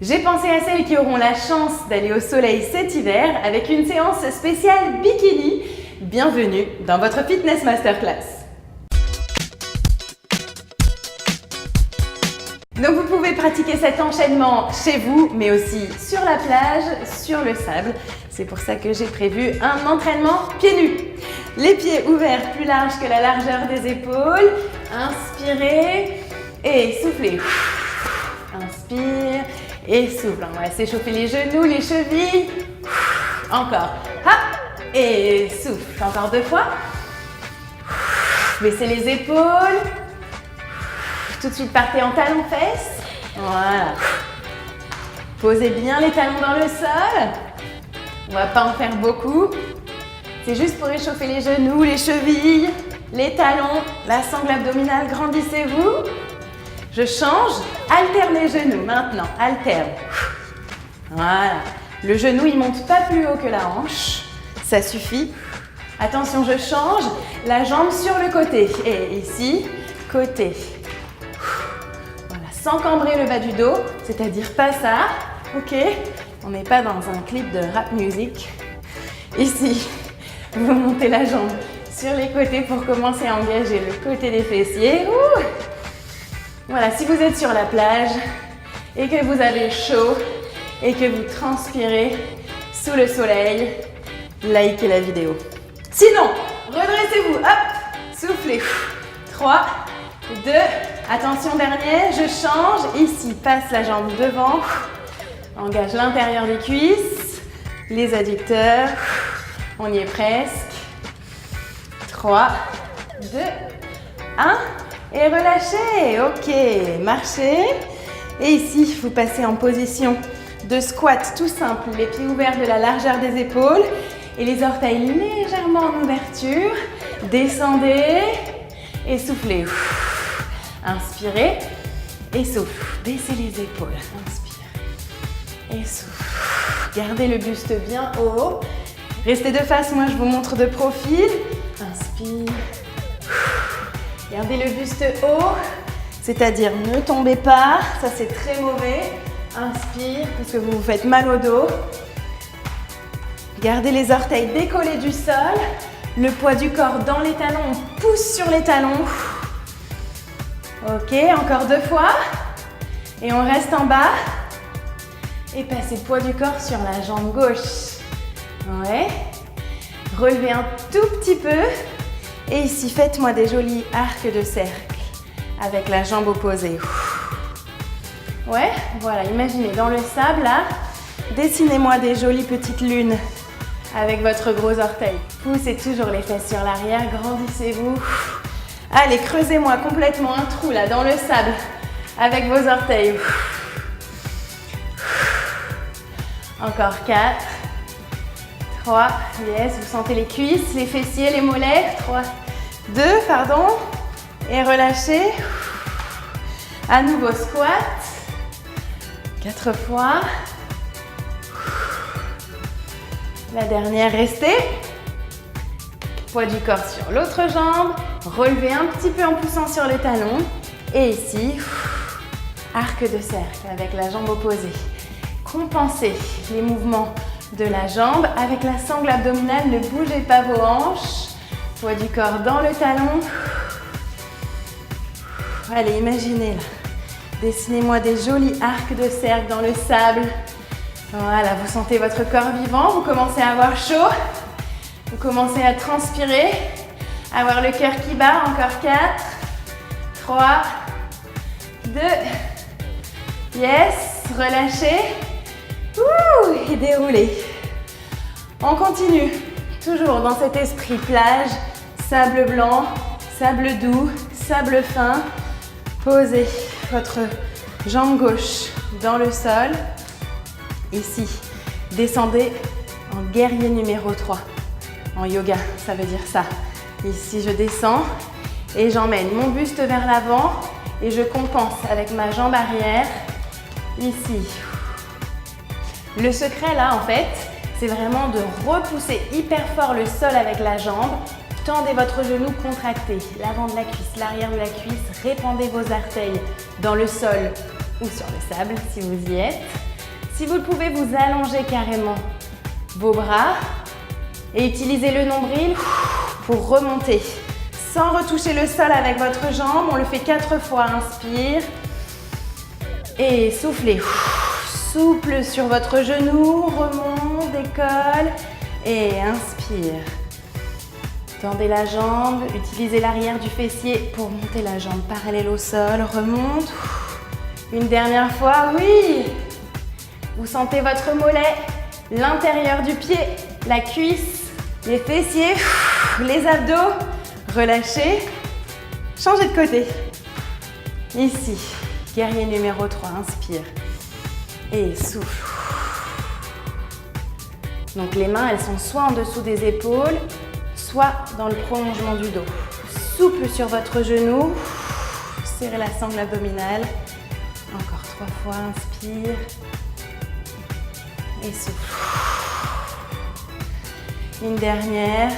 J'ai pensé à celles qui auront la chance d'aller au soleil cet hiver avec une séance spéciale bikini. Bienvenue dans votre Fitness Masterclass. Donc vous pouvez pratiquer cet enchaînement chez vous, mais aussi sur la plage, sur le sable. C'est pour ça que j'ai prévu un entraînement pieds nus. Les pieds ouverts plus larges que la largeur des épaules. Inspirez et soufflez. Inspire et souffle. On va s'échauffer les genoux, les chevilles. Encore. Hop, et souffle. Encore 2 fois. Baissez les épaules. Tout de suite, partez en talons-fesses. Voilà. Posez bien les talons dans le sol. On ne va pas en faire beaucoup. C'est juste pour échauffer les genoux, les chevilles, les talons, la sangle abdominale. Grandissez-vous. Je change. Alternez genoux. Maintenant, alterne. Voilà. Le genou, il ne monte pas plus haut que la hanche. Ça suffit. Attention, je change. La jambe sur le côté. Et ici, côté. Voilà, sans cambrer le bas du dos, c'est-à-dire pas ça. Ok, on n'est pas dans un clip de rap music. Ici, vous montez la jambe sur les côtés pour commencer à engager le côté des fessiers. Ouh. Voilà, si vous êtes sur la plage et que vous avez chaud et que vous transpirez sous le soleil, likez la vidéo. Sinon, redressez-vous, hop, soufflez. 3, 2, attention dernier, je change. Ici, passe la jambe devant. Engage l'intérieur des cuisses, les adducteurs. On y est presque. 3, 2, 1. Et relâchez. Ok, marchez. Et ici, vous passez en position de squat tout simple. Les pieds ouverts de la largeur des épaules et les orteils légèrement en ouverture. Descendez et soufflez. Inspirez et souffle. Baissez les épaules. Inspire et souffle. Gardez le buste bien haut. Restez de face, moi je vous montre de profil. Inspire. Gardez le buste haut, c'est-à-dire ne tombez pas. Ça c'est très mauvais. Inspire parce que vous vous faites mal au dos. Gardez les orteils décollés du sol. Le poids du corps dans les talons. On pousse sur les talons. Ok, encore 2 fois. Et on reste en bas. Et passez le poids du corps sur la jambe gauche. Ouais. Relevez un tout petit peu. Et ici, faites-moi des jolis arcs de cercle avec la jambe opposée. Ouais, voilà, imaginez dans le sable là. Dessinez-moi des jolies petites lunes avec votre gros orteil. Poussez toujours les fesses sur l'arrière, grandissez-vous. Allez, creusez-moi complètement un trou là dans le sable avec vos orteils. Encore 4, 3, yes, vous sentez les cuisses, les fessiers, les mollets. 3, 2, pardon. Et relâchez. À nouveau squat. 4 fois. La dernière, restez. Poids du corps sur l'autre jambe. Relevez un petit peu en poussant sur les talons. Et ici, arc de cercle avec la jambe opposée. Compensez les mouvements de la jambe avec la sangle abdominale. Ne bougez pas vos hanches. Poids du corps dans le talon. Allez, imaginez là. Dessinez-moi des jolis arcs de cercle dans le sable. Voilà, vous sentez votre corps vivant. Vous commencez à avoir chaud. Vous commencez à transpirer. Avoir le cœur qui bat. Encore 4, 3, 2. Yes, relâchez. Ouh, et déroulez. On continue. Toujours dans cet esprit plage. Sable blanc, sable doux, sable fin. Posez votre jambe gauche dans le sol. Ici, descendez en guerrier numéro 3. En yoga, ça veut dire ça. Ici, je descends et j'emmène mon buste vers l'avant et je compense avec ma jambe arrière. Ici. Le secret là, en fait, c'est vraiment de repousser hyper fort le sol avec la jambe. Tendez votre genou contracté, l'avant de la cuisse, l'arrière de la cuisse. Répandez vos orteils dans le sol ou sur le sable si vous y êtes. Si vous le pouvez, vous allongez carrément vos bras et utilisez le nombril pour remonter. Sans retoucher le sol avec votre jambe, on le fait 4 fois. Inspire et soufflez. Souple sur votre genou, remonte, décolle et inspire. Tendez la jambe, utilisez l'arrière du fessier pour monter la jambe parallèle au sol, remonte. Une dernière fois, oui. Vous sentez votre mollet, l'intérieur du pied, la cuisse, les fessiers, les abdos. Relâchez. Changez de côté. Ici, guerrier numéro 3, inspire. Et souffle. Donc les mains, elles sont soit en dessous des épaules, soit dans le prolongement du dos. Souple sur votre genou. Serrez la sangle abdominale. Encore 3 fois, inspire. Et souffle. Une dernière.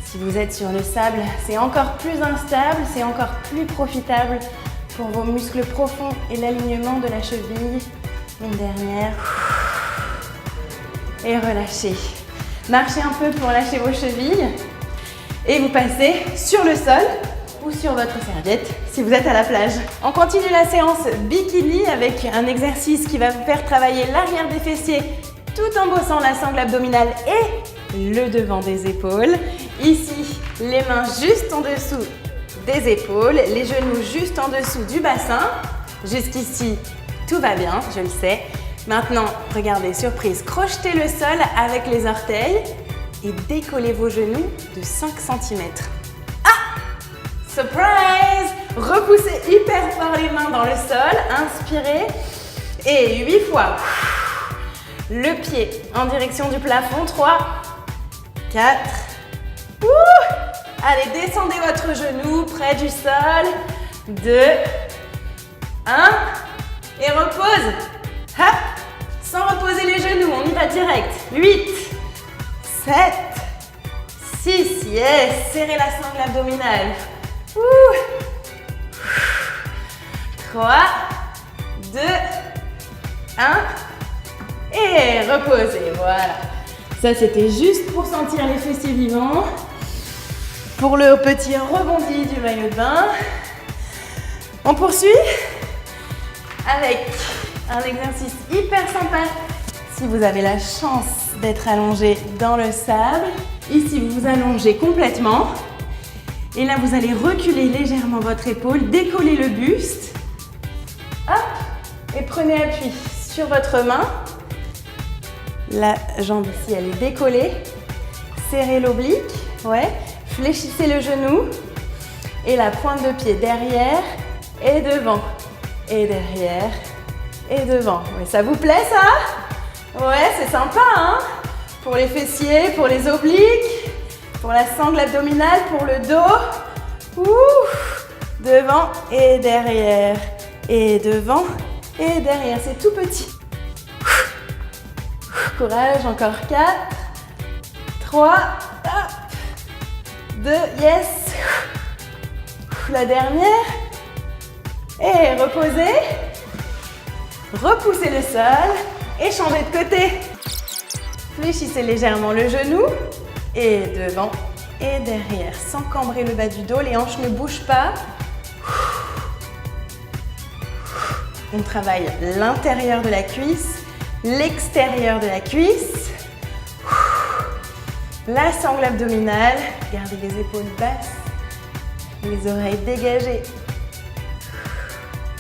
Si vous êtes sur le sable, c'est encore plus instable, c'est encore plus profitable pour vos muscles profonds et l'alignement de la cheville. Une dernière. Et relâchez. Marchez un peu pour lâcher vos chevilles. Et vous passez sur le sol ou sur votre serviette si vous êtes à la plage. On continue la séance bikini avec un exercice qui va vous faire travailler l'arrière des fessiers tout en bossant la sangle abdominale et le devant des épaules. Ici, les mains juste en dessous des épaules, les genoux juste en dessous du bassin. Jusqu'ici, tout va bien, je le sais. Maintenant, regardez, surprise, crochetez le sol avec les orteils et décollez vos genoux de 5 cm. Ah! Surprise! Repoussez hyper fort les mains dans le sol, inspirez et 8 fois. Le pied en direction du plafond, 3, 4, allez, descendez votre genou près du sol, 2, 1, et repose. Hop, sans reposer les genoux, on y va direct. 8, 7, 6, yes, serrez la sangle abdominale. 3, 2, 1, et reposez, voilà. Ça, c'était juste pour sentir les fessiers vivants. Pour le petit rebondi du maillot de bain. On poursuit avec un exercice hyper sympa. Si vous avez la chance d'être allongé dans le sable, ici vous vous allongez complètement. Et là, vous allez reculer légèrement votre épaule, décoller le buste. Hop, et prenez appui sur votre main. La jambe ici, elle est décollée. Serrez l'oblique, ouais. Fléchissez le genou. Et la pointe de pied derrière et devant. Et derrière et devant. Ouais, ça vous plaît ça? Ouais, c'est sympa, hein? Pour les fessiers, pour les obliques, pour la sangle abdominale, pour le dos. Ouh, devant et derrière. Et devant et derrière. C'est tout petit. Courage, encore 4, 3, 2, yes. La dernière. Et reposez. Repoussez le sol et changez de côté. Fléchissez légèrement le genou et devant et derrière sans cambrer le bas du dos. Les hanches ne bougent pas. On travaille l'intérieur de la cuisse, l'extérieur de la cuisse. La sangle abdominale. Gardez les épaules basses, les oreilles dégagées.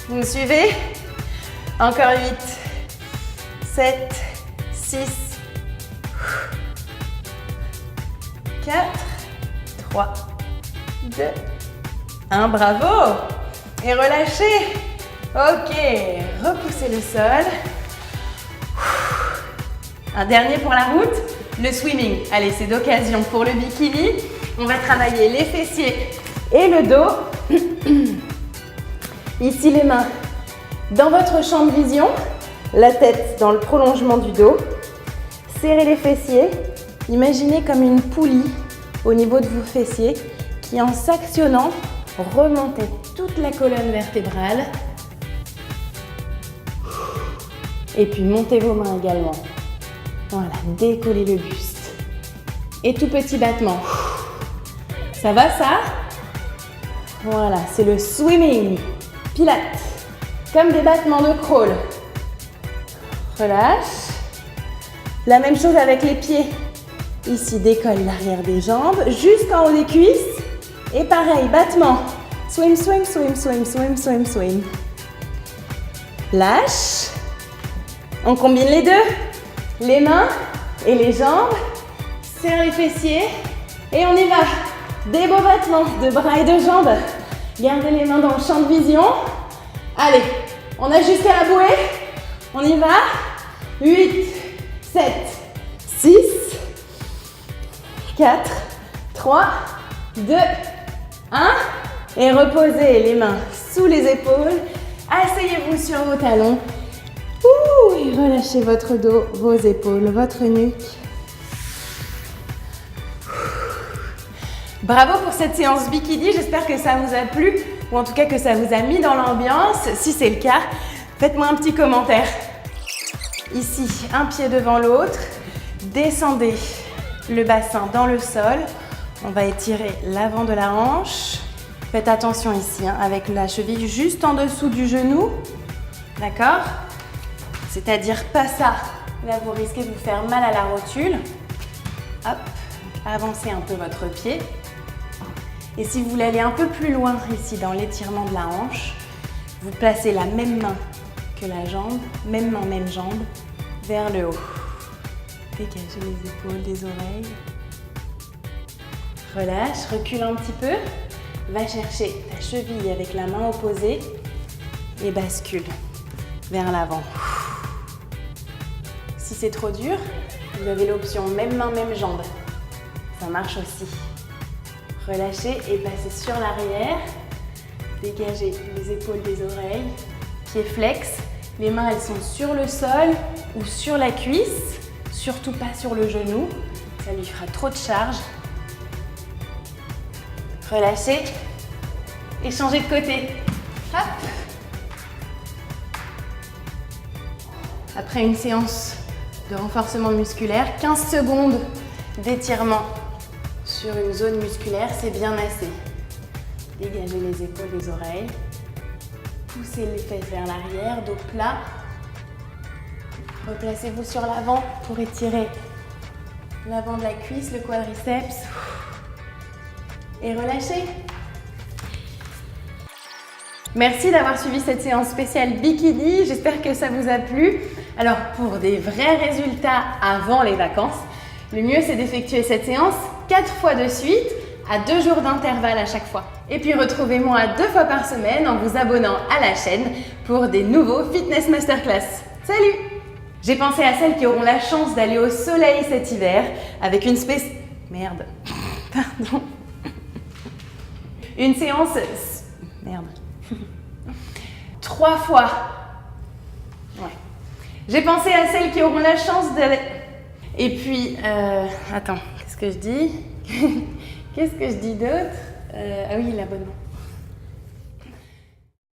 Vous me suivez? Encore 8, 7, 6, 4, 3, 2, 1. Bravo! Et relâchez. Ok, repoussez le sol. Un dernier pour la route, le swimming. Allez, c'est d'occasion pour le bikini. On va travailler les fessiers et le dos. Ici, les mains dans votre champ de vision, la tête dans le prolongement du dos. Serrez les fessiers. Imaginez comme une poulie au niveau de vos fessiers qui, en s'actionnant, remontez toute la colonne vertébrale. Et puis montez vos mains également. Voilà, décollez le buste. Et tout petit battement. Ça va ça? Voilà, c'est le swimming. Pilates. Comme des battements de crawl. Relâche. La même chose avec les pieds. Ici, décolle l'arrière des jambes jusqu'en haut des cuisses. Et pareil, battement. Swim, swim, swim, swim, swim, swim, swim. Lâche. On combine les deux. Les mains et les jambes. Serre les fessiers. Et on y va. Des beaux battements de bras et de jambes. Gardez les mains dans le champ de vision. Allez, on a jusqu'à la bouée. On y va. 8, 7, 6, 4, 3, 2, 1. Et reposez les mains sous les épaules. Asseyez-vous sur vos talons. Ouh, et relâchez votre dos, vos épaules, votre nuque. Bravo pour cette séance Bikini, j'espère que ça vous a plu ou en tout cas que ça vous a mis dans l'ambiance. Si c'est le cas, faites-moi un petit commentaire. Ici, un pied devant l'autre, descendez le bassin dans le sol. On va étirer l'avant de la hanche. Faites attention ici, avec la cheville juste en dessous du genou. D'accord? C'est-à-dire pas ça. Là, vous risquez de vous faire mal à la rotule. Hop, avancez un peu votre pied. Et si vous voulez aller un peu plus loin ici dans l'étirement de la hanche, vous placez la même main que la jambe, même main, même jambe, vers le haut. Dégagez les épaules des oreilles. Relâche, recule un petit peu. Va chercher ta cheville avec la main opposée et bascule vers l'avant. Si c'est trop dur, vous avez l'option même main, même jambe. Ça marche aussi. Relâchez et passez sur l'arrière. Dégagez les épaules des oreilles. Pieds flex. Les mains, elles sont sur le sol ou sur la cuisse. Surtout pas sur le genou. Ça lui fera trop de charge. Relâchez et changez de côté. Hop. Après une séance de renforcement musculaire, 15 secondes d'étirement sur une zone musculaire, c'est bien assez. Dégagez les épaules des oreilles. Poussez les fesses vers l'arrière, dos plat. Replacez-vous sur l'avant pour étirer l'avant de la cuisse, le quadriceps. Et relâchez. Merci d'avoir suivi cette séance spéciale Bikini. J'espère que ça vous a plu. Alors, pour des vrais résultats avant les vacances, le mieux c'est d'effectuer cette séance 4 fois de suite, à 2 jours d'intervalle à chaque fois. Et puis retrouvez-moi 2 fois par semaine en vous abonnant à la chaîne pour des nouveaux Fitness Masterclass. Salut! J'ai pensé à celles qui auront la chance d'aller au soleil cet hiver avec une Merde. Pardon. Une séance... Merde. 3 fois. Ouais. J'ai pensé à celles qui auront la chance d'aller... Et puis... Attends, qu'est-ce que je dis? Qu'est-ce que je dis d'autre? Ah oui, l'abonnement.